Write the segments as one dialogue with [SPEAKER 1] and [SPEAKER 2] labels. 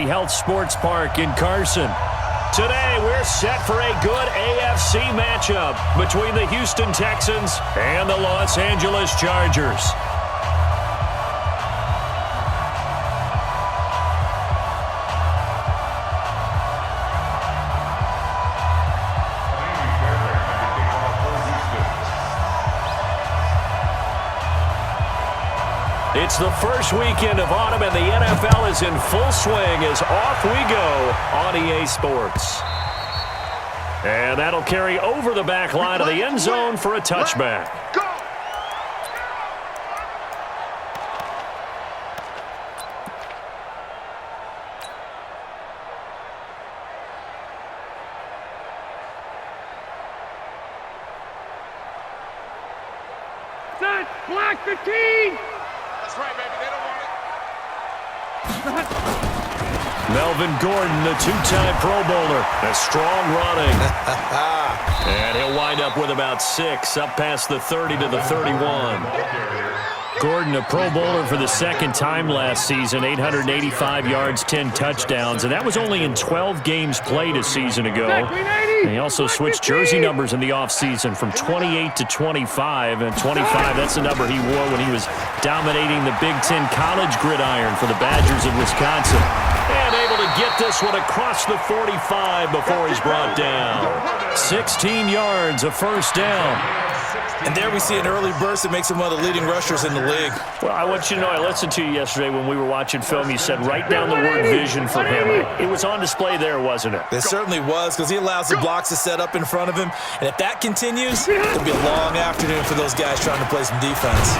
[SPEAKER 1] Community Health Sports Park in Carson. Today, we're set for a good AFC matchup between the Houston Texans and the Los Angeles Chargers. It's the first weekend of autumn, and the NFL is in full swing as off we go on EA Sports. And that'll carry over the back line of the end zone for a touchback.
[SPEAKER 2] Set, black 15!
[SPEAKER 3] Right, baby. They don't want it.
[SPEAKER 1] Melvin Gordon, the two-time Pro Bowler. A strong running. And he'll wind up with about 6, up past the 30 to the 31. Gordon, a Pro Bowler for the second time last season, 885 yards, 10 touchdowns, and that was only in 12 games played a season ago. And he also switched jersey numbers in the offseason from 28 to 25, and 25, that's the number he wore when he was dominating the Big Ten college gridiron for the Badgers of Wisconsin. And able to get this one across the 45 before he's brought down. 16 yards, a first down.
[SPEAKER 4] And there we see an early burst that makes him one of the leading rushers in the league.
[SPEAKER 1] Well, I want you to know, I listened to you yesterday when we were watching film. You said write down the word vision for him. It was on display there, wasn't it?
[SPEAKER 4] It certainly was, because he allows the blocks to set up in front of him. And if that continues, it'll be a long afternoon for those guys trying to play some defense.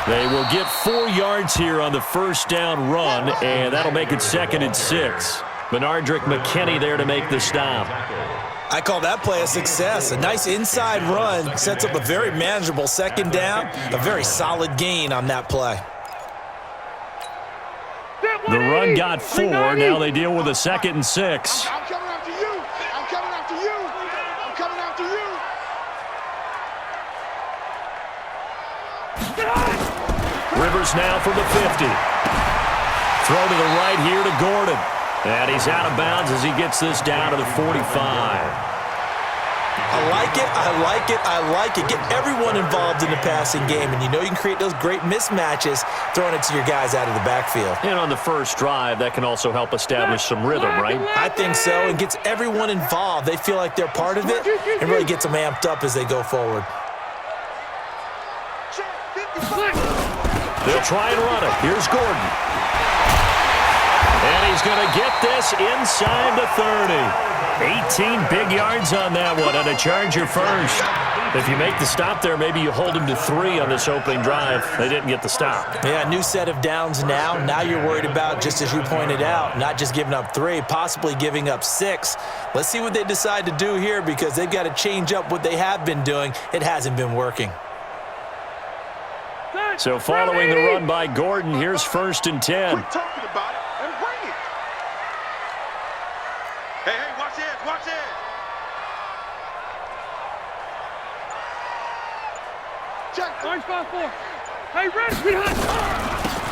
[SPEAKER 1] They will get 4 yards here on the first down run, and that'll make it 2nd and 6. Benardrick McKinney there to make the stop.
[SPEAKER 4] I call that play a success. A nice inside run sets up a very manageable second down, a very solid gain on that play.
[SPEAKER 1] The run got 4. Now they deal with a 2nd and 6.
[SPEAKER 3] I'm coming after you. I'm coming after you. I'm coming after you.
[SPEAKER 1] Rivers now from the 50. Throw to the right here to Gordon. And he's out of bounds as he gets this down to the 45.
[SPEAKER 4] I like it, I like it, I like it. Get everyone involved in the passing game, and you know you can create those great mismatches throwing it to your guys out of the backfield.
[SPEAKER 1] And on the first drive, that can also help establish some rhythm, right?
[SPEAKER 4] I think so, and gets everyone involved. They feel like they're part of it, and really gets them amped up as they go forward.
[SPEAKER 1] They'll try and run it. Here's Gordon. And he's going to get this inside the 30. 18 big yards on that one, and a Charger first. If you make the stop there, maybe you hold him to 3 on this opening drive. They didn't get the stop.
[SPEAKER 4] Yeah, new set of downs now. Now you're worried about, just as you pointed out, not just giving up 3, possibly giving up 6. Let's see what they decide to do here, because they've got to change up what they have been doing. It hasn't been working.
[SPEAKER 1] So following the run by Gordon, here's 1st and 10.
[SPEAKER 3] Quit talking about it and bring it. Hey, watch this, watch this. Check.
[SPEAKER 2] Orange 5-4. Hey, red, sweetheart.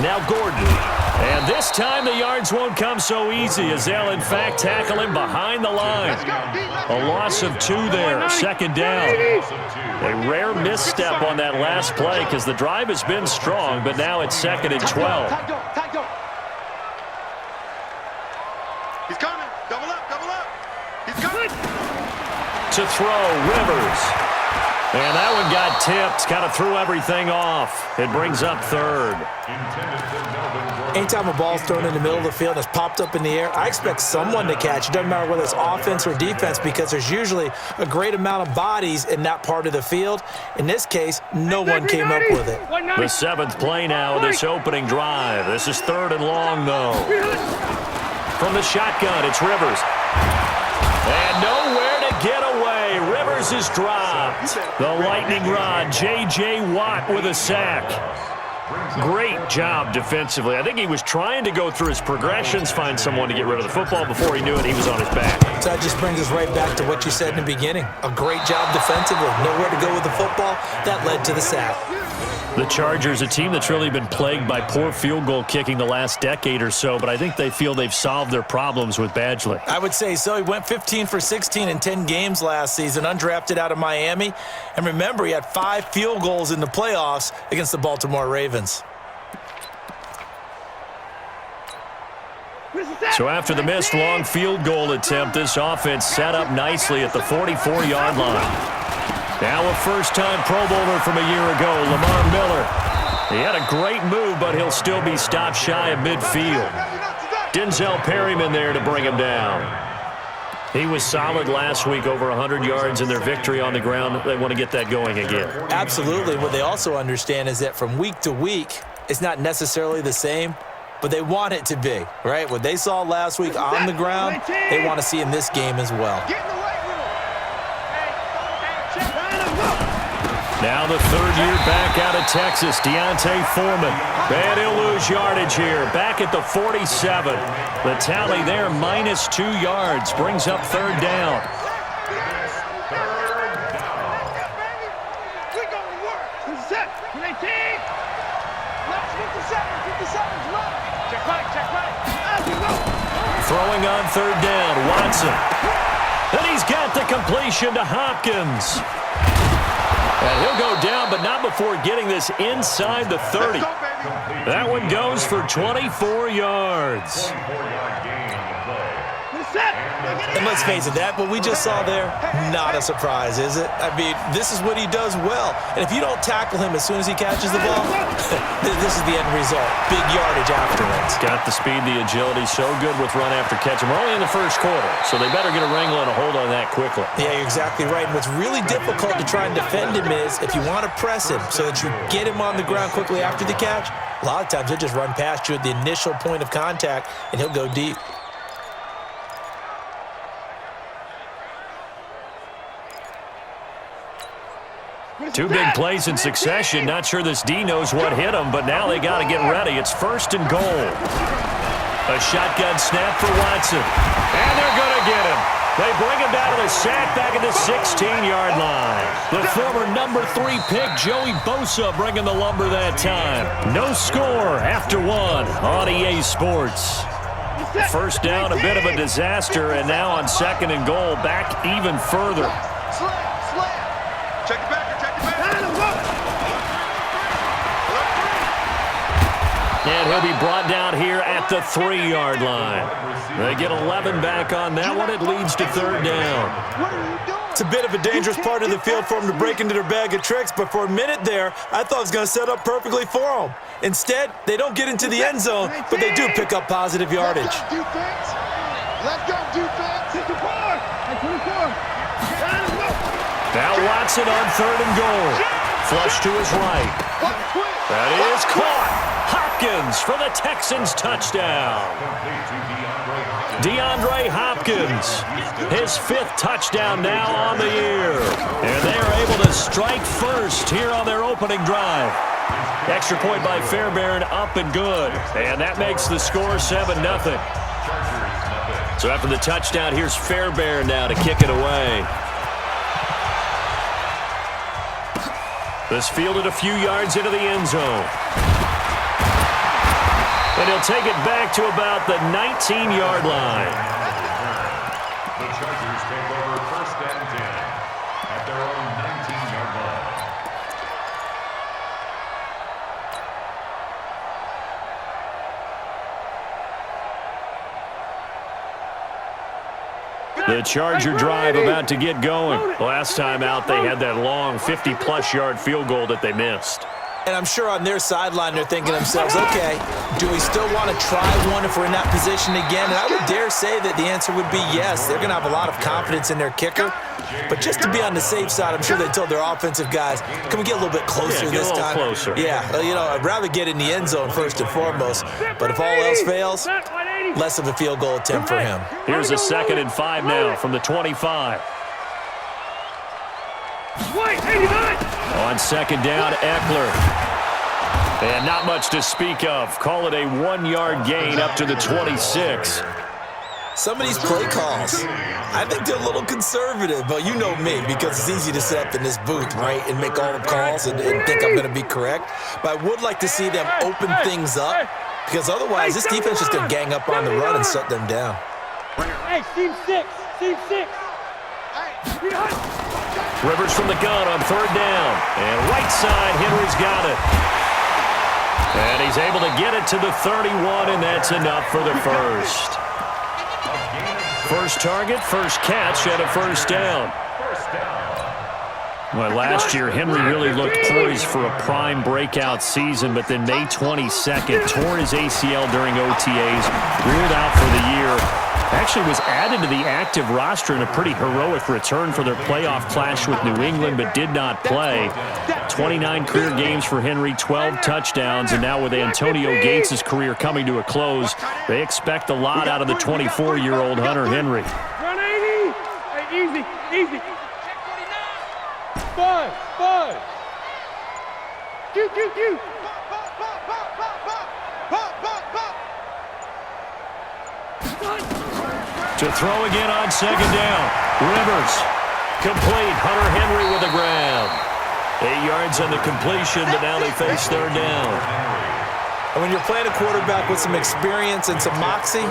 [SPEAKER 1] Now Gordon. And this time the yards won't come so easy, as they'll in fact tackle him behind the line. A loss of 2 there, 2nd down. A rare misstep on that last play, because the drive has been strong, but now it's 2nd and 12.
[SPEAKER 3] He's coming. Double up, double up. He's coming.
[SPEAKER 1] To throw, Rivers. And that one got tipped, kind of threw everything off. It brings up 3rd.
[SPEAKER 4] Anytime a ball's thrown in the middle of the field and it's popped up in the air, I expect someone to catch. It doesn't matter whether it's offense or defense, because there's usually a great amount of bodies in that part of the field. In this case, no one came up with it.
[SPEAKER 1] The 7th play now of this opening drive. This is 3rd and long, though. From the shotgun, it's Rivers. And nowhere to get away. Rivers is dropped. The lightning rod, J.J. Watt with a sack. Great job defensively. I think he was trying to go through his progressions, find someone to get rid of the football. Before he knew it, he was on his back.
[SPEAKER 4] So that just brings us right back to what you said in the beginning. A great job defensively. Nowhere to go with the football. That led to the sack.
[SPEAKER 1] The Chargers, a team that's really been plagued by poor field goal kicking the last decade or so, but I think they feel they've solved their problems with Badgley.
[SPEAKER 4] I would say so. He went 15 for 16 in 10 games last season, undrafted out of Miami. And remember, he had 5 field goals in the playoffs against the Baltimore Ravens.
[SPEAKER 1] So after the missed long field goal attempt, this offense set up nicely at the 44-yard line. Now a first-time Pro Bowler from a year ago, Lamar Miller. He had a great move, but he'll still be stopped shy of midfield. Denzel Perryman there to bring him down. He was solid last week, over 100 yards in their victory on the ground. They want to get that going again.
[SPEAKER 4] Absolutely. What they also understand is that from week to week, it's not necessarily the same, but they want it to be, right? What they saw last week on the ground, they want to see in this game as well.
[SPEAKER 1] Now the third year back out of Texas, Deontay Foreman. And he'll lose yardage here, back at the 47. The tally there, -2 yards, brings up third down. Throwing on third down, Watson. And he's got the completion to Hopkins. And he'll go down, but not before getting this inside the 30. That one goes for 24 yards.
[SPEAKER 4] And let's face it, that what we just saw there, not a surprise, is it? I mean, this is what he does well. And if you don't tackle him as soon as he catches the ball, this is the end result. Big yardage afterwards.
[SPEAKER 1] Got the speed, the agility, so good with run after catch. We're only in the first quarter, so they better get a wrangle and a hold on that quickly.
[SPEAKER 4] Yeah, you're exactly right. And what's really difficult to try and defend him is if you want to press him so that you get him on the ground quickly after the catch, a lot of times he'll just run past you at the initial point of contact, and he'll go deep.
[SPEAKER 1] Two big plays in succession. Not sure this D knows what hit him, but now they got to get ready. It's first and goal. A shotgun snap for Watson. And they're going to get him. They bring him down to the sack back at the 16-yard line. The former number 3 pick, Joey Bosa, bringing the lumber that time. No score after 1 on EA Sports. First down, a bit of a disaster, and now on second and goal, back even further.
[SPEAKER 3] Check it back.
[SPEAKER 1] And he'll be brought down here at the 3-yard line. They get 11 back on that one. It leads to third down.
[SPEAKER 4] It's a bit of a dangerous part of the field for them to break into their bag of tricks, but for a minute there, I thought it was going to set up perfectly for them. Instead, they don't get into the end zone, but they do pick up positive yardage.
[SPEAKER 3] Let's go, defense.
[SPEAKER 2] 54. 24.
[SPEAKER 1] Now Watson on third and goal. Flush to his right. That is caught. Hopkins for the Texans touchdown. DeAndre Hopkins, his 5th touchdown now on the year. And they are able to strike first here on their opening drive. Extra point by Fairbairn, up and good. And that makes the score 7-0. So after the touchdown, here's Fairbairn now to kick it away. This fielded a few yards into the end zone. And he'll take it back to about the 19-yard line.
[SPEAKER 5] The Chargers take over first and 10 at their own 19-yard line.
[SPEAKER 1] The Charger drive about to get going. Last time out, they had that long 50-plus yard field goal that they missed.
[SPEAKER 4] And I'm sure on their sideline they're thinking to themselves, okay, do we still want to try one if we're in that position again? And I would dare say that the answer would be yes. They're going to have a lot of confidence in their kicker. But just to be on the safe side, I'm sure they told their offensive guys, can we get a little bit closer this time?
[SPEAKER 1] Closer.
[SPEAKER 4] Yeah, you know, I'd rather get in the end zone first and foremost. But if all else fails, less of a field goal attempt for him.
[SPEAKER 1] Here's a 2nd and 5 now from the 25.
[SPEAKER 2] White, 89.
[SPEAKER 1] On second down, Eckler. And not much to speak of. Call it a 1-yard gain up to the 26.
[SPEAKER 4] Some of these play calls, I think they're a little conservative, but you know me, because it's easy to sit up in this booth, right, and make all the calls and think I'm going to be correct. But I would like to see them open things up, because otherwise this defense is going to gang up on the run and shut them down.
[SPEAKER 2] Hey, team six.
[SPEAKER 1] Rivers from the gun on third down. And right side, Henry's got it. And he's able to get it to the 31, and that's enough for the first. First target, first catch, and a first down. Well, last year, Henry really looked poised for a prime breakout season, but then May 22nd, tore his ACL during OTAs, ruled out for the year. Actually was added to the active roster in a pretty heroic return for their playoff clash with New England, but did not play. 29 career games for Henry, 12 touchdowns, and now with Antonio Gates' career coming to a close, they expect a lot out of the 24-year-old Hunter Henry.
[SPEAKER 2] Run 80. Hey, easy. Five. Q.
[SPEAKER 1] To throw again on second down. Rivers. Complete. Hunter Henry with the grab. 8 yards on the completion, but now they face third down.
[SPEAKER 4] And when you're playing a quarterback with some experience and some moxie,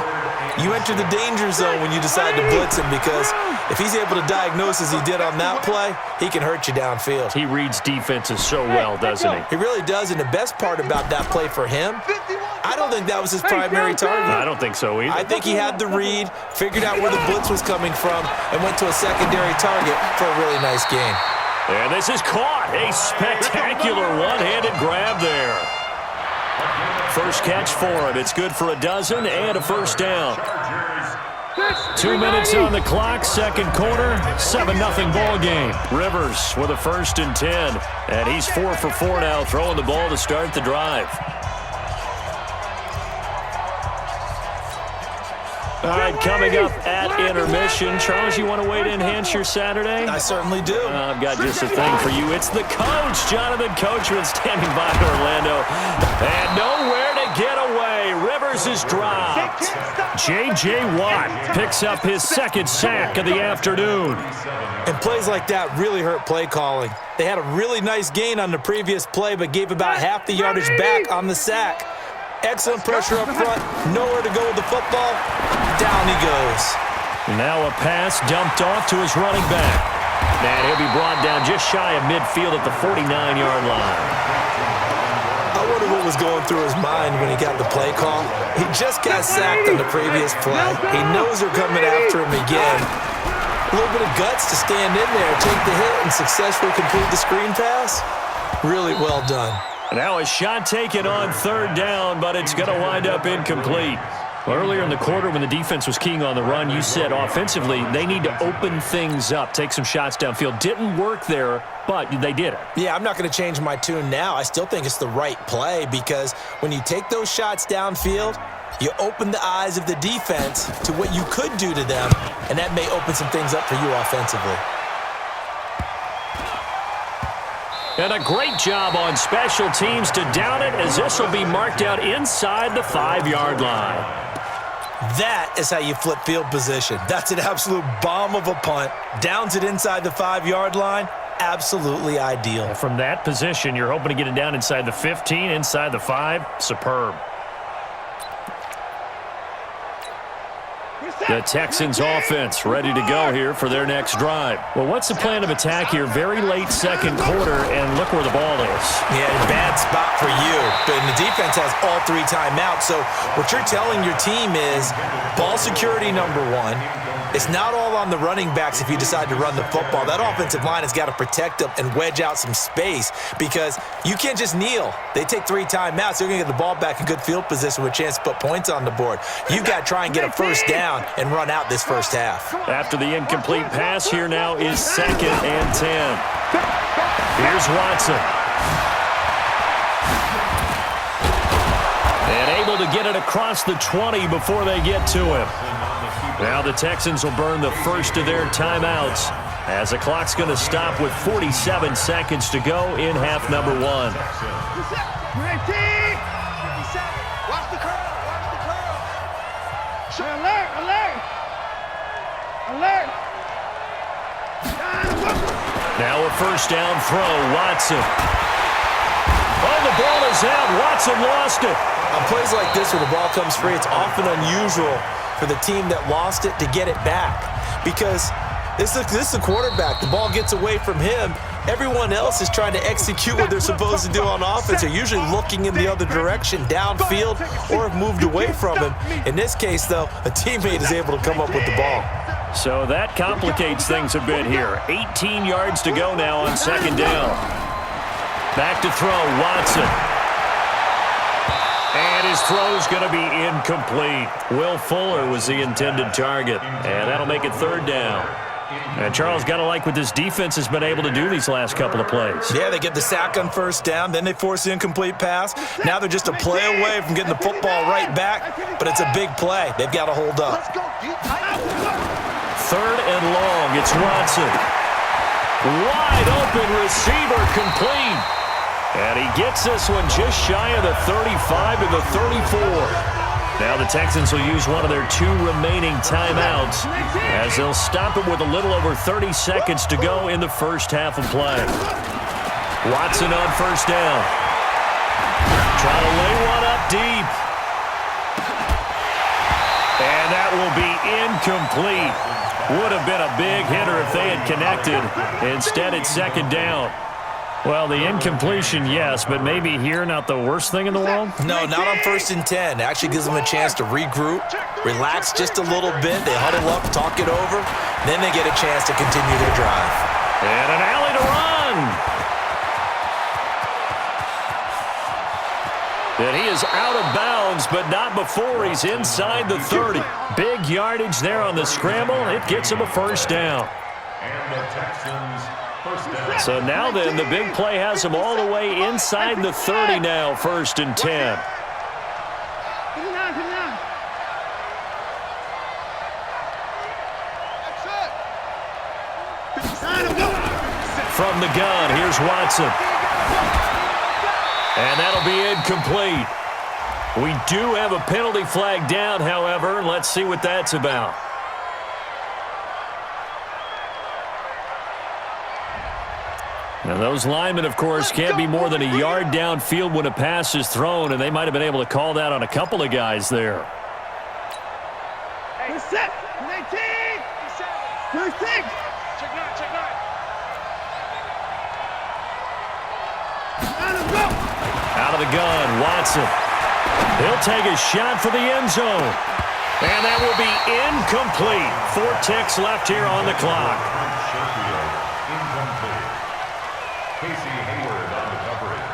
[SPEAKER 4] you enter the danger zone when you decide to blitz him, because if he's able to diagnose as he did on that play, he can hurt you downfield.
[SPEAKER 1] He reads defenses so well, doesn't he?
[SPEAKER 4] He really does, and the best part about that play for him, I don't think that was his primary target.
[SPEAKER 1] I don't think so either.
[SPEAKER 4] I think he had the read, figured out where the blitz was coming from, and went to a secondary target for a really nice gain.
[SPEAKER 1] And this is caught. A spectacular one-handed grab there. First catch for him. It's good for a dozen and a first down. 2 minutes on the clock, second quarter, 7-0 ball game. Rivers with a 1st and 10, and he's 4 for 4 now, throwing the ball to start the drive. All right, coming up at intermission. Charles, you want to wait to enhance your Saturday?
[SPEAKER 4] I certainly do.
[SPEAKER 1] I've got just a thing for you. It's the coach, Jonathan Coachman, standing by Orlando. And nowhere to get away. Rivers is dropped. J.J. Watt picks up his 2nd sack of the afternoon.
[SPEAKER 4] And plays like that really hurt play calling. They had a really nice gain on the previous play, but gave about half the yardage back on the sack. Excellent pressure up front. Nowhere to go with the football. Down he goes.
[SPEAKER 1] Now a pass dumped off to his running back. And he'll be brought down just shy of midfield at the 49-yard line.
[SPEAKER 4] I wonder what was going through his mind when he got the play call. He just got sacked on the previous play. He knows they're coming after him again. A little bit of guts to stand in there, take the hit, and successfully complete the screen pass. Really well done.
[SPEAKER 1] Now a shot taken on third down, but it's going to wind up incomplete. Earlier in the quarter when the defense was keying on the run, you said offensively they need to open things up, take some shots downfield. Didn't work there, but they did it.
[SPEAKER 4] Yeah, I'm not going to change my tune now. I still think it's the right play, because when you take those shots downfield, you open the eyes of the defense to what you could do to them, and that may open some things up for you offensively.
[SPEAKER 1] And a great job on special teams to down it, as this will be marked out inside the 5-yard line.
[SPEAKER 4] That is how you flip field position. That's an absolute bomb of a punt. Downs it inside the 5-yard line. Absolutely ideal.
[SPEAKER 1] From that position, you're hoping to get it down inside the 15, inside the 5. Superb. The Texans offense ready to go here for their next drive. Well, what's the plan of attack here? Very late second quarter, and look where the ball is.
[SPEAKER 4] Yeah, bad spot for you. But the defense has all 3 timeouts. So what you're telling your team is ball security number 1. It's not all on the running backs if you decide to run the football. That offensive line has got to protect them and wedge out some space, because you can't just kneel. They take 3 timeouts. They're going to get the ball back in good field position with a chance to put points on the board. You've got to try and get a first down and run out this first half.
[SPEAKER 1] After the incomplete pass, here now is 2nd and 10. Here's Watson. And able to get it across the 20 before they get to him. Now the Texans will burn the first of their timeouts, as the clock's going to stop with 47 seconds to go in half number 1.
[SPEAKER 3] Watch the curl.
[SPEAKER 2] Alert! Alert.
[SPEAKER 1] Now a first down throw, Watson. Oh, the ball is out. Watson lost it.
[SPEAKER 4] On plays like this where the ball comes free, it's often unusual for the team that lost it to get it back because this is the quarterback. The ball gets away from him. Everyone else is trying to execute what they're supposed to do on offense. They're usually looking in the other direction, downfield, or have moved away from him. In this case, though, a teammate is able to come up with the ball.
[SPEAKER 1] So that complicates things a bit here. 18 yards to go now on second down. Back to throw, Watson. And his throw's going to be incomplete. Will Fuller was the intended target, and that'll make it third down. And Charles, got to like what this defense has been able to do these last couple of plays.
[SPEAKER 4] Yeah, they get the sack on first down, then they force the incomplete pass. Now they're just a play away from getting the football right back, but it's a big play. They've got to hold up.
[SPEAKER 1] Third and long, it's Watson. Wide open receiver, complete. And he gets this one just shy of the 35 to the 34. Now the Texans will use one of their 2 remaining timeouts as they'll stop it with a little over 30 seconds to go in the first half of play. Watson on first down. Trying to lay one up deep. And that will be incomplete. Would have been a big hitter if they had connected. Instead, it's second down. Well, the incompletion, yes, but maybe here not the worst thing in the world?
[SPEAKER 4] No, not on first and 10. It actually gives them a chance to regroup, relax just a little bit. They huddle up, talk it over. Then they get a chance to continue their drive.
[SPEAKER 1] And an alley to run. And he is out of bounds, but not before he's inside the 30. Big yardage there on the scramble. It gets him a first down.
[SPEAKER 5] And the Texans first down.
[SPEAKER 1] So now then, the big play has him all the way inside the 30 now, first and 10. From the gun, here's Watson. And that'll be incomplete. We do have a penalty flag down, however. Let's see what that's about. Now, those linemen, of course, can't be more than a yard downfield when a pass is thrown, and they might have been able to call that on a couple of guys there.
[SPEAKER 2] Hey, set. 19. First thing. Check nine.
[SPEAKER 1] Out of the gun, Watson. He'll take a shot for the end zone. And that will be incomplete. 4 ticks left here on the clock.
[SPEAKER 5] Incomplete. Casey Hayward on the coverage.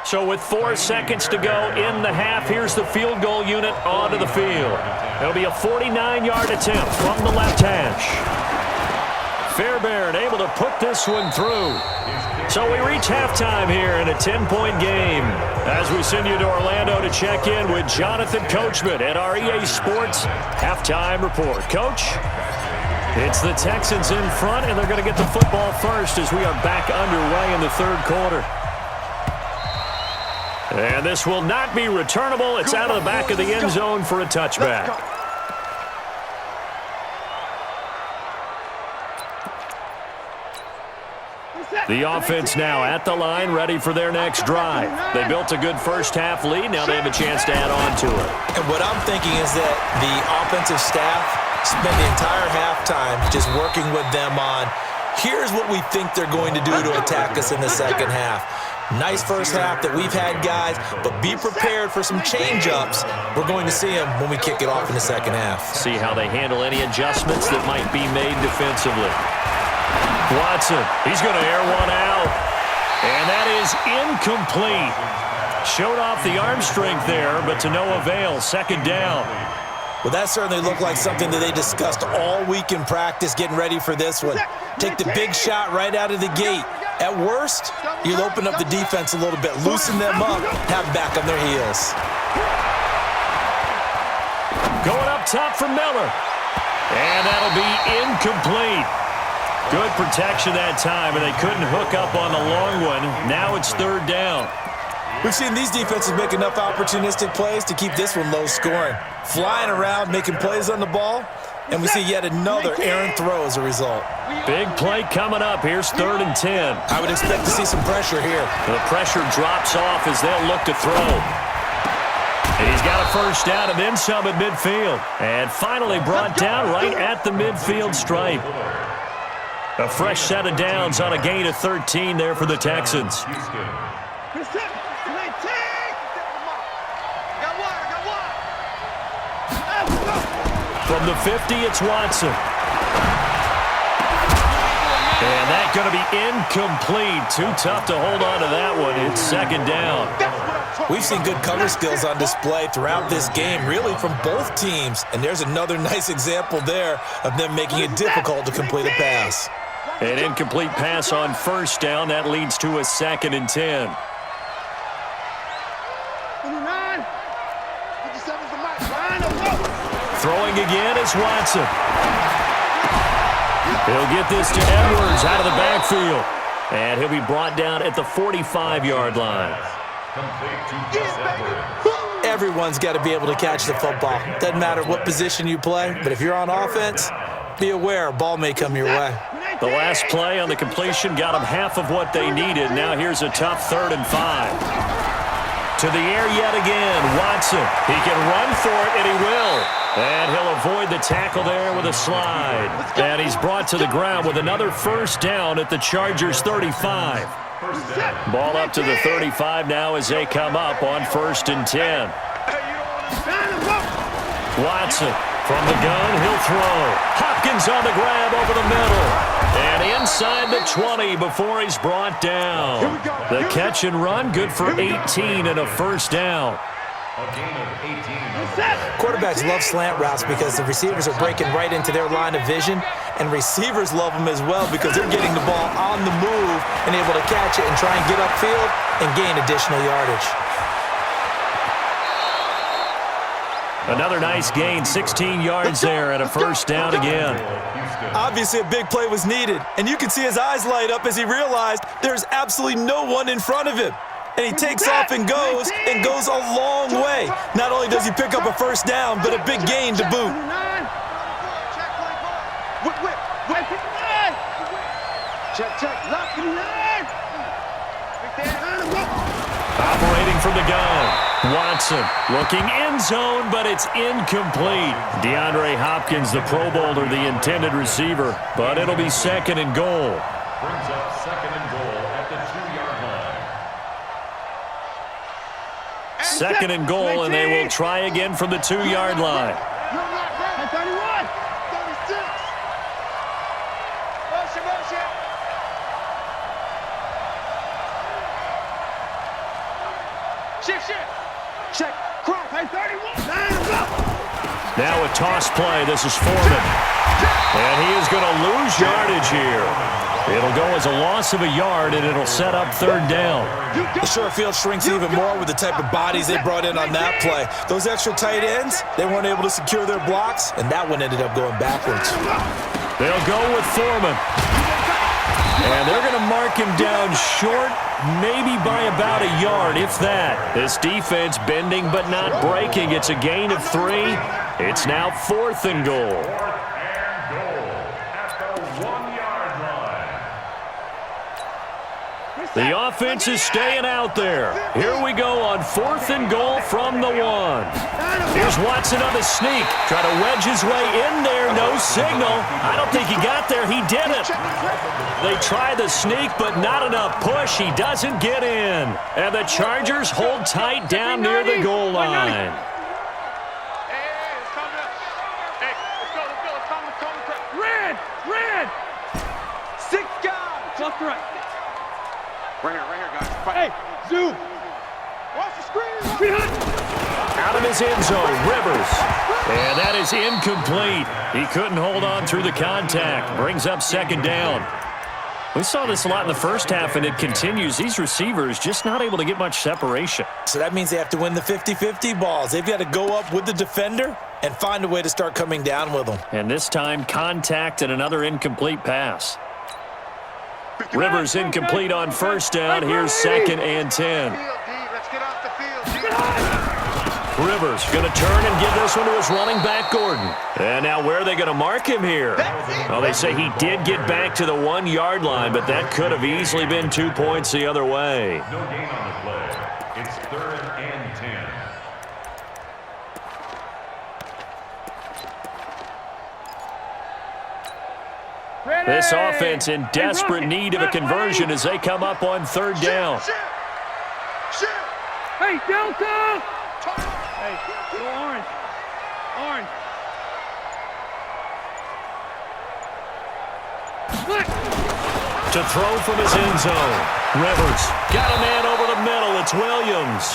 [SPEAKER 1] So with 4 seconds to go in the half, here's the field goal unit onto the field. It'll be a 49-yard attempt from the left hash. Fairbairn able to put this one through. So we reach halftime here in a 10-point game as we send you to Orlando to check in with Jonathan Coachman at our EA Sports Halftime Report. Coach, it's the Texans in front, and they're going to get the football first as we are back underway in the third quarter. And this will not be returnable. It's out of the back of the end zone for a touchback. The offense now at the line, ready for their next drive. They built a good first-half lead. Now they have a chance to add on to it.
[SPEAKER 4] And what I'm thinking is that the offensive staff spend the entire halftime just working with them on, here's what we think they're going to do to attack us in the second half. Nice first half that we've had, guys, but be prepared for some change-ups. We're going to see them when we kick it off in the second half.
[SPEAKER 1] See how they handle any adjustments that might be made defensively. Watson, he's going to air one out. And that is incomplete. Showed off the arm strength there, but to no avail. Second down.
[SPEAKER 4] Well, that certainly looked like something that they discussed all week in practice getting ready for this one. Take the big shot right out of the gate. At worst, you'll open up the defense a little bit, loosen them up, have back on their heels.
[SPEAKER 1] Going up top for Miller. And that'll be incomplete. Good protection that time, and they couldn't hook up on the long one. Now it's third down.
[SPEAKER 4] We've seen these defenses make enough opportunistic plays to keep this one low scoring. Flying around, making plays on the ball, and we see yet another errant throw as a result.
[SPEAKER 1] Big play coming up. Here's 3rd and 10.
[SPEAKER 4] I would expect to see some pressure here.
[SPEAKER 1] The pressure drops off as they'll look to throw. And he's got a first down and then some at midfield. And finally brought down right at the midfield stripe. A fresh set of downs on a gain of 13 there for the Texans. From the 50, it's Watson. And that's going to be incomplete. Too tough to hold on to that one. It's 2nd down.
[SPEAKER 4] We've seen good cover skills on display throughout this game, really from both teams. And there's another nice example there of them making it difficult to complete a pass.
[SPEAKER 1] An incomplete pass on 1st down. That leads to a 2nd and 10. Throwing again is Watson. He'll get this to Edwards out of the backfield. And he'll be brought down at the 45-yard line.
[SPEAKER 4] Everyone's got to be able to catch the football. Doesn't matter what position you play, but if you're on offense, be aware a ball may come your way.
[SPEAKER 1] The last play on the completion got them half of what they needed. Now here's a tough 3rd and 5. To the air yet again, Watson. He can run for it, and he will. And he'll avoid the tackle there with a slide. And he's brought to the ground with another first down at the Chargers' 35. Ball up to the 35 now as they come up on 1st and 10. Watson from the gun, he'll throw. Hopkins on the grab over the middle. And inside the 20 before he's brought down. The catch and run, good for 18 and a first down.
[SPEAKER 4] Quarterbacks love slant routes because the receivers are breaking right into their line of vision, and receivers love them as well because they're getting the ball on the move and able to catch it and try and get upfield and gain additional yardage.
[SPEAKER 1] Another nice gain, 16 yards there and a first down again.
[SPEAKER 4] Obviously, a big play was needed, and you can see his eyes light up as he realized there's absolutely no one in front of him. And he takes off and goes a long way. Not only does he pick up a first down, but a big gain to boot.
[SPEAKER 1] Operating from the gun. Watson looking end zone, but it's incomplete. DeAndre Hopkins, the Pro Bowler, the intended receiver, but it'll be 2nd and goal.
[SPEAKER 5] Brings up 2nd and goal at the 2-yard line.
[SPEAKER 1] 2nd and goal, and they will try again from the 2-yard line.
[SPEAKER 2] 31. 36. Motion. Shift. Check. Cross. 31.
[SPEAKER 1] Now a toss play. This is Foreman. And he is going to lose yardage here. It'll go as a loss of a yard, and it'll set up 3rd down.
[SPEAKER 4] The short field shrinks even more with the type of bodies they brought in on that play. Those extra tight ends, they weren't able to secure their blocks, and that one ended up going backwards.
[SPEAKER 1] They'll go with Foreman. And they're going to mark him down short, maybe by about a yard, if that. This defense bending but not breaking. It's a gain of 3. It's now 4th and goal. The offense is staying out there. Here we go on 4th and goal from the 1. Here's Watson on the sneak. Try to wedge his way in there. No signal. I don't think he got there. He didn't. They try the sneak, but not enough push. He doesn't get in. And the Chargers hold tight down near the goal line.
[SPEAKER 2] Red. 6 guys. Left to right.
[SPEAKER 3] Right here, guys.
[SPEAKER 2] Hey, zoom. Watch the screen.
[SPEAKER 1] Out of his end zone, Rivers. And that is incomplete. He couldn't hold on through the contact. Brings up 2nd down. We saw this a lot in the first half, and it continues. These receivers just not able to get much separation.
[SPEAKER 4] So that means they have to win the 50-50 balls. They've got to go up with the defender and find a way to start coming down with them.
[SPEAKER 1] And this time, contact and another incomplete pass. Rivers incomplete on 1st down. Here's 2nd and 10.
[SPEAKER 3] Let's get
[SPEAKER 1] Rivers going to turn and give this one to his running back, Gordon. And now where are they going to mark him here? Well, they say he did get back to the 1-yard line, but that could have easily been 2 points the other way.
[SPEAKER 5] No gain on the play. It's 3rd and 10.
[SPEAKER 1] This offense in desperate need of a conversion as they come up on 3rd down.
[SPEAKER 2] Hey, Delta! Hey, go orange. Orange. Split.
[SPEAKER 1] To throw from his end zone. Rivers got a man over the middle. It's Williams.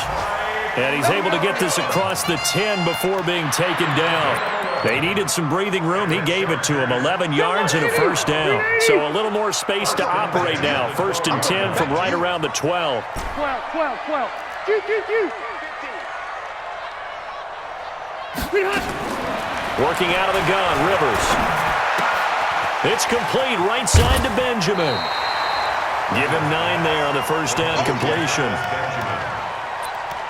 [SPEAKER 1] And he's able to get this across the 10 before being taken down. They needed some breathing room. He gave it to him. 11 yards and a 1st down. So a little more space to operate now. 1st and 10 from right around the 12.
[SPEAKER 2] 12.
[SPEAKER 1] Working out of the gun, Rivers. It's complete right side to Benjamin. Give him 9 there on the 1st down completion.
[SPEAKER 5] Benjamin.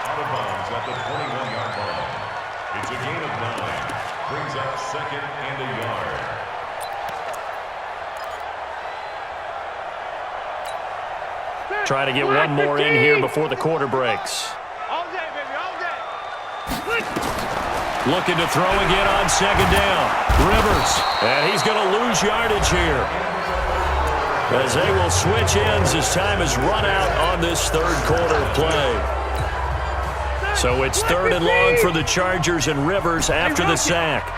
[SPEAKER 5] Out of bounds at the 21-yard line. It's a gain of 9. Brings up 2nd and a yard.
[SPEAKER 1] Try to get one more in here before the quarter breaks.
[SPEAKER 2] All day, baby, all day.
[SPEAKER 1] Looking to throw again on 2nd down. Rivers, and he's going to lose yardage here. As they will switch ends as time is run out on this 3rd quarter play. So it's 3rd and long for the Chargers and Rivers after the sack.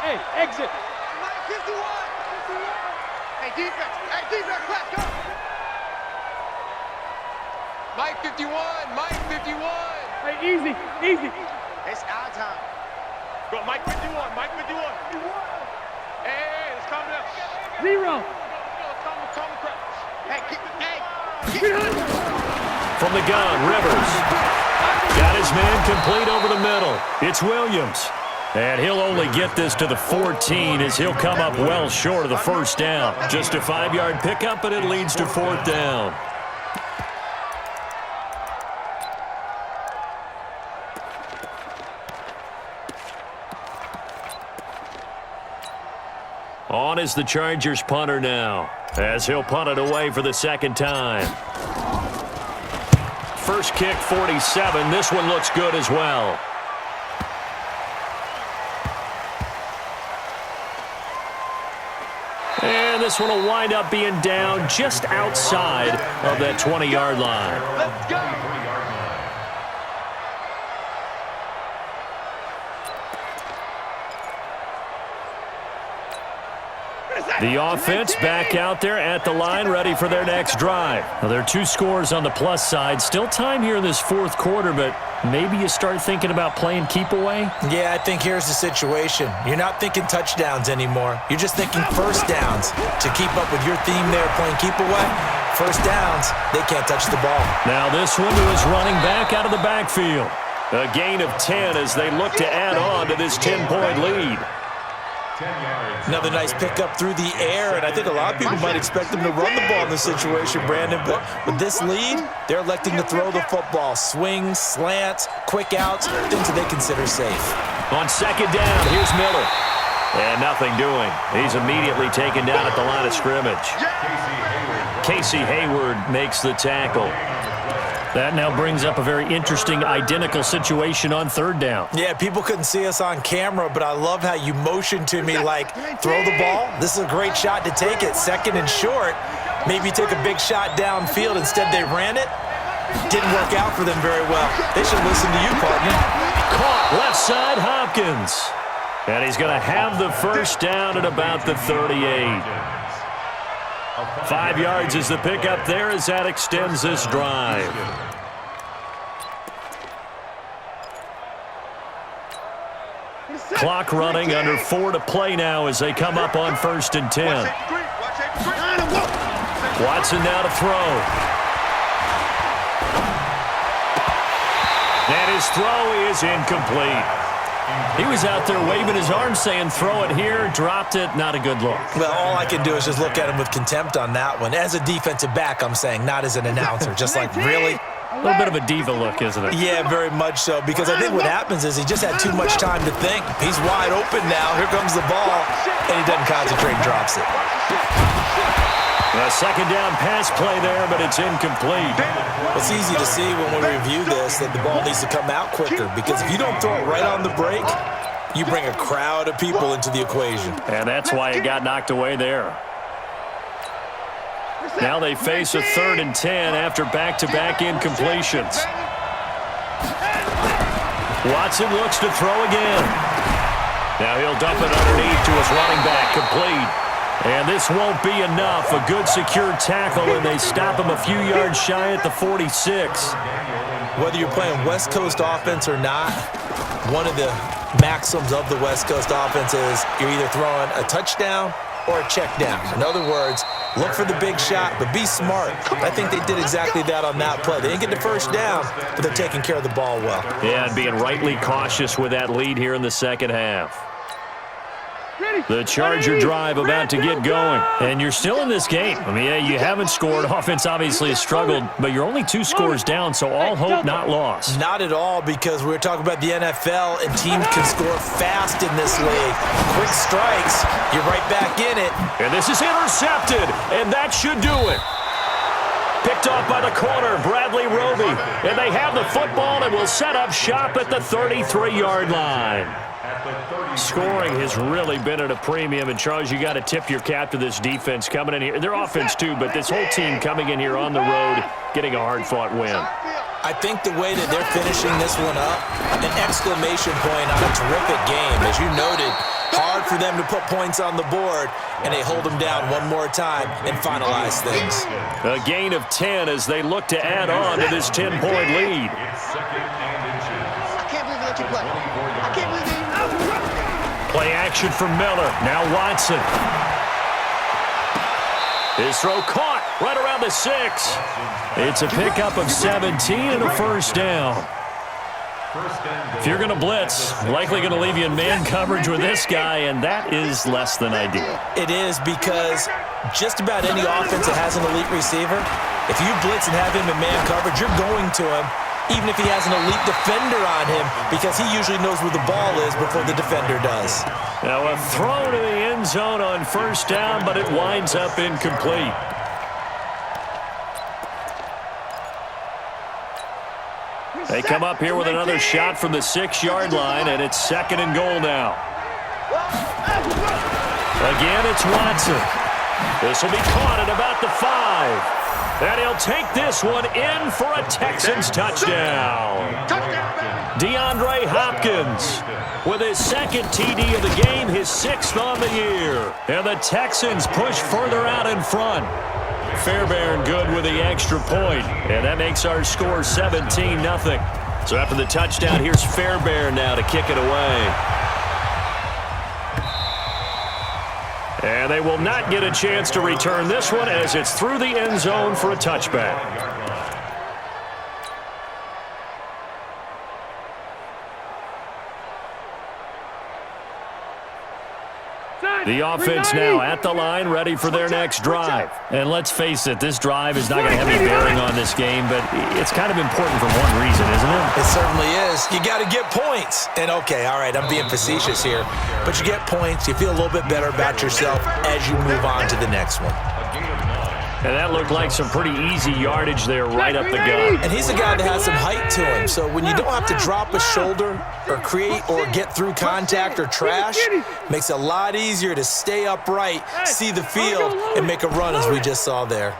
[SPEAKER 2] Hey, exit.
[SPEAKER 3] Mike 51. Hey, defense, let's go. Mike 51, Mike 51.
[SPEAKER 2] Hey, easy.
[SPEAKER 3] It's our time.
[SPEAKER 2] Go, Mike 51. Hey, let's calm down. 0.
[SPEAKER 3] Hey,
[SPEAKER 1] From the gun, Rivers. Got his man complete over the middle. It's Williams. And he'll only get this to the 14 as he'll come up well short of the 1st down. Just a 5-yard pickup, but it leads to 4th down. On is the Chargers punter now, as he'll punt it away for the 2nd time. First kick, 47. This one looks good as well. And this one will wind up being down just outside of that 20-yard line.
[SPEAKER 3] let's go.
[SPEAKER 1] The offense back out there at the line, ready for their next drive. Now, there are 2 scores on the plus side. Still time here in this 4th quarter, but maybe you start thinking about playing keep away?
[SPEAKER 4] Yeah, I think here's the situation. You're not thinking touchdowns anymore. You're just thinking 1st downs. To keep up with your theme there, playing keep away, 1st downs, they can't touch the ball.
[SPEAKER 1] Now this one to his running back out of the backfield. A gain of 10 as they look to add on to this 10-point lead.
[SPEAKER 5] 10 yards.
[SPEAKER 4] Another nice pickup through the air, and I think a lot of people might expect them to run the ball in this situation, Brandon, but with this lead, they're electing to throw the football. Swings, slants, quick outs, things that they consider safe.
[SPEAKER 1] On 2nd down, here's Miller. And nothing doing. He's immediately taken down at the line of scrimmage. Casey Hayward makes the tackle. That now brings up a very interesting identical situation on 3rd down.
[SPEAKER 4] Yeah, people couldn't see us on camera, but I love how you motioned to me like, throw the ball. This is a great shot to take it. 2nd and short. Maybe take a big shot downfield. Instead, they ran it. Didn't work out for them very well. They should listen to you, partner.
[SPEAKER 1] Caught left side, Hopkins. And he's going to have the 1st down at about the 38. 5 yards is the pickup there as that extends this drive. Clock running, under 4 to play now as they come up on 1st and 10. Watson now to throw. And his throw is incomplete. He was out there waving his arm saying, throw it here, dropped it, not a good look.
[SPEAKER 4] Well, all I can do is just look at him with contempt on that one. As a defensive back, I'm saying, not as an announcer. Just like, really?
[SPEAKER 1] A little bit of a diva look, isn't it?
[SPEAKER 4] Yeah, very much so, because I think what happens is he just had too much time to think. He's wide open now. Here comes the ball, and he doesn't concentrate and drops it.
[SPEAKER 1] A second down pass play there, but it's incomplete.
[SPEAKER 4] It's easy to see when we review this that the ball needs to come out quicker, because if you don't throw it right on the break, you bring a crowd of people into the equation.
[SPEAKER 1] And that's why it got knocked away there. Now they face a 3rd and 10 after back-to-back incompletions. Watson looks to throw again. Now he'll dump it underneath to his running back, complete. And this won't be enough. A good secure tackle, and they stop him a few yards shy at the 46.
[SPEAKER 4] Whether you're playing West Coast offense or not, one of the maxims of the West Coast offense is you're either throwing a touchdown or a check down. In other words, look for the big shot, but be smart. I think they did exactly that on that play. They didn't get the first down, but they're taking care of the ball well.
[SPEAKER 1] Yeah, and being rightly cautious with that lead here in the second half. The Charger drive about to get going. And you're still in this game. I mean, yeah, you haven't scored. Offense obviously has struggled, but you're only 2 scores down, so all hope not lost.
[SPEAKER 4] Not at all, because we're talking about the NFL, and teams can score fast in this league. Quick strikes, you're right back in it.
[SPEAKER 1] And this is intercepted, and that should do it. Picked off by the corner, Bradley Roby. And they have the football and will set up shop at the 33-yard line. Scoring has really been at a premium, and Charles, you got to tip your cap to this defense coming in here. Their offense too, but this whole team coming in here on the road, getting a hard-fought win.
[SPEAKER 4] I think the way that they're finishing this one up, an exclamation point on a terrific game. As you noted, hard for them to put points on the board, and they hold them down one more time and finalize things.
[SPEAKER 1] A gain of 10 as they look to add on to this 10-point lead.
[SPEAKER 2] I can't believe they let you play. I can't believe they...
[SPEAKER 1] Play action from Miller. Now Watson. His throw caught right around the 6. It's a pickup of 17 and a first down. If you're going to blitz, likely going to leave you in man coverage with this guy, and that is less than ideal.
[SPEAKER 4] It is, because just about any offense that has an elite receiver, if you blitz and have him in man coverage, you're going to him, even if he has an elite defender on him, because he usually knows where the ball is before the defender does.
[SPEAKER 1] Now a throw to the end zone on first down, but it winds up incomplete. They come up here with another shot from the 6-yard line, and it's 2nd and goal now. Again, it's Watson. This will be caught at about the 5. And he'll take this one in for a Texans touchdown. DeAndre Hopkins with his 2nd TD of the game, his 6th on the year. And the Texans push further out in front. Fairbairn good with the extra point, and that makes our score 17-0. So after the touchdown, here's Fairbairn now to kick it away. And they will not get a chance to return this one as it's through the end zone for a touchback. The offense now at the line, ready for their next drive. And let's face it, this drive is not going to have any bearing on this game, but it's kind of important for one reason, isn't it?
[SPEAKER 4] It certainly is. You got to get points. And, okay, all right, I'm being facetious here, but you get points, you feel a little bit better about yourself as you move on to the next one.
[SPEAKER 1] And that looked like some pretty easy yardage there right up the gut.
[SPEAKER 4] And he's a guy that has some height to him, so when you don't have to drop a shoulder or create or get through contact or trash, makes it a lot easier to stay upright, see the field, and make a run as we just saw there.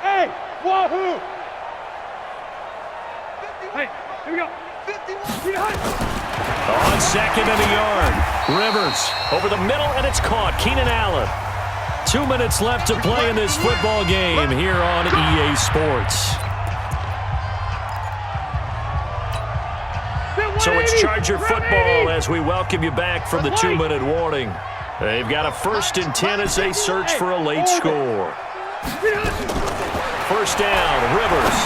[SPEAKER 2] Hey, wahoo! Hey, here we go. 51.
[SPEAKER 1] On 2nd and a yard. Rivers over the middle, and it's caught. Keenan Allen. 2 minutes left to play in this football game here on EA Sports. So it's Charger football as we welcome you back from the 2-minute warning. They've got a 1st and 10 as they search for a late score. First down, Rivers.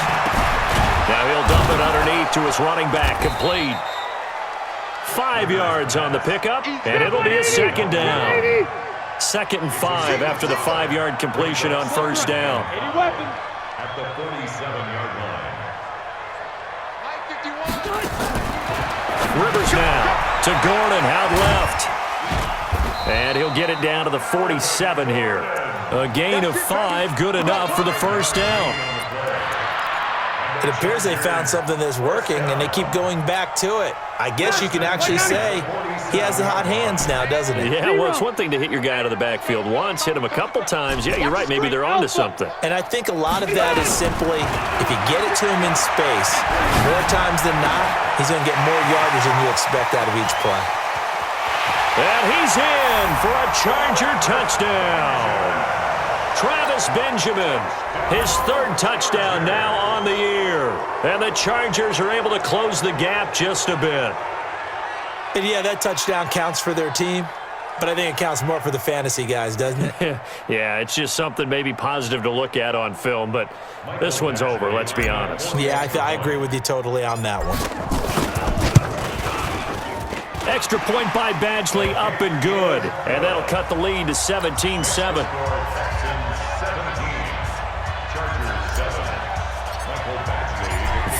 [SPEAKER 1] Now he'll dump it underneath to his running back, complete. 5 yards on the pickup, and it'll be a 2nd down. 2nd and 5 after the 5-yard completion on first down.
[SPEAKER 5] at the 47-yard line.
[SPEAKER 1] Rivers now to Gordon, out left. And he'll get it down to the 47 here. A gain of 5, good enough for the first down.
[SPEAKER 4] It appears they found something that's working, and they keep going back to it. I guess you can actually say he has the hot hands now, doesn't he?
[SPEAKER 1] Yeah, well, it's one thing to hit your guy out of the backfield once, hit him a couple times. Yeah, you're right. Maybe they're onto something.
[SPEAKER 4] And I think a lot of that is simply if you get it to him in space, more times than not, he's going to get more yardage than you expect out of each play.
[SPEAKER 1] And he's in for a Charger touchdown. Travis Benjamin, his 3rd touchdown now on the year. And the Chargers are able to close the gap just a bit.
[SPEAKER 4] And yeah, that touchdown counts for their team, but I think it counts more for the fantasy guys, doesn't it?
[SPEAKER 1] Yeah, it's just something maybe positive to look at on film, but this one's over, let's be honest.
[SPEAKER 4] Yeah, I agree with you totally on that one.
[SPEAKER 1] Extra point by Badgley, up and good. And that'll cut the lead to 17-7.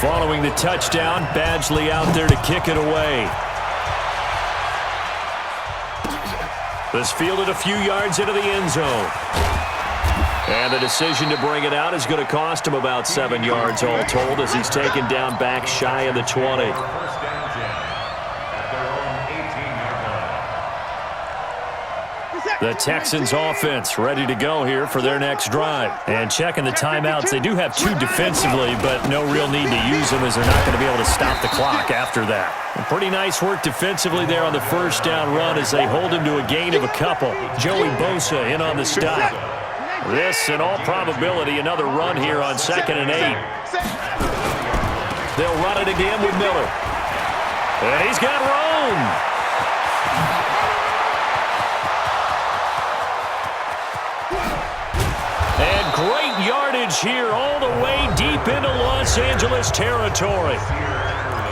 [SPEAKER 1] Following the touchdown, Badgley out there to kick it away. This fielded a few yards into the end zone. And the decision to bring it out is going to cost him about 7 yards all told as he's taken down back shy of the 20. The Texans offense ready to go here for their next drive. And checking the timeouts, they do have 2 defensively, but no real need to use them as they're not going to be able to stop the clock after that. And pretty nice work defensively there on the first down run as they hold him to a gain of a couple. Joey Bosa in on the stop. This, in all probability, another run here on 2nd and 8. They'll run it again with Miller. And he's got room. And great yardage here all the way deep into Los Angeles territory.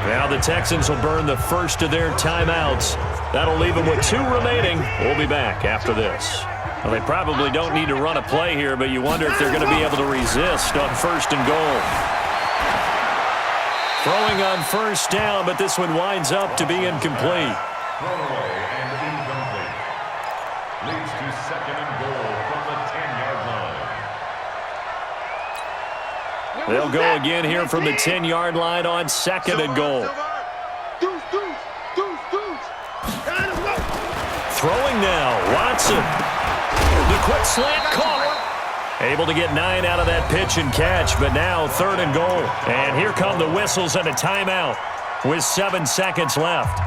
[SPEAKER 1] Now the Texans will burn the first of their timeouts. That'll leave them with 2 remaining. We'll be back after this. Well, they probably don't need to run a play here, but you wonder if they're going to be able to resist on 1st and goal. Throwing on 1st down, but this one winds up to be incomplete.
[SPEAKER 5] Thrown away and incomplete. Leads to 2nd and goal from the 10-yard line.
[SPEAKER 1] They'll go again here from the 10-yard line on 2nd and goal. Throwing now, Watson. The quick slant caught. Able to get 9 out of that pitch and catch, but now 3rd and goal. And here come the whistles and a timeout with 7 seconds left.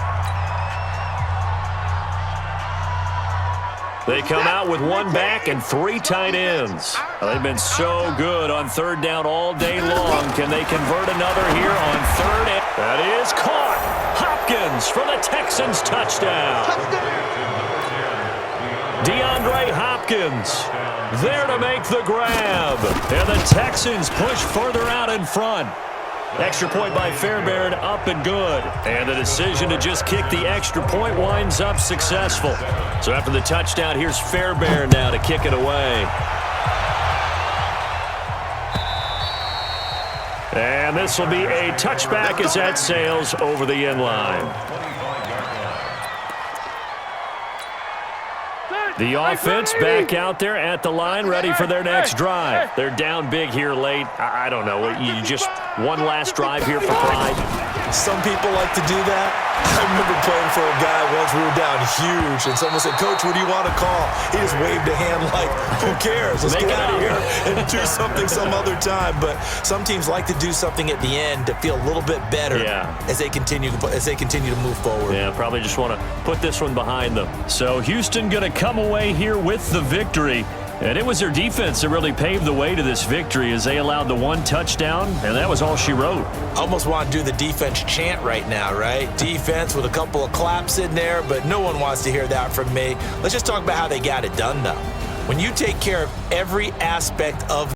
[SPEAKER 1] They come out with 1 back and 3 tight ends. They've been so good on 3rd down all day long. Can they convert another here on 3rd? That is caught. Hopkins for the Texans touchdown. DeAndre Hopkins there to make the grab. And the Texans push further out in front. Extra point by Fairbairn, up and good. And the decision to just kick the extra point winds up successful. So after the touchdown, here's Fairbairn now to kick it away. And this will be a touchback as that sails over the end line. The offense back out there at the line, ready for their next drive. They're down big here late. I don't know. You just one last drive here for pride.
[SPEAKER 4] Some people like to do that. I remember playing for a guy once. We were down huge, and someone said, "Coach, what do you want to call?" He just waved a hand like, "Who cares? Let's get out of here and do something some other time." But some teams like to do something at the end to feel a little bit better as they continue to move forward.
[SPEAKER 1] Yeah, probably just want to put this one behind them. So Houston going to come away here with the victory. And it was their defense that really paved the way to this victory as they allowed the 1 touchdown, and that was all she wrote.
[SPEAKER 4] I almost want to do the defense chant right now, right? Defense with a couple of claps in there, but no one wants to hear that from me. Let's just talk about how they got it done, though. When you take care of every aspect of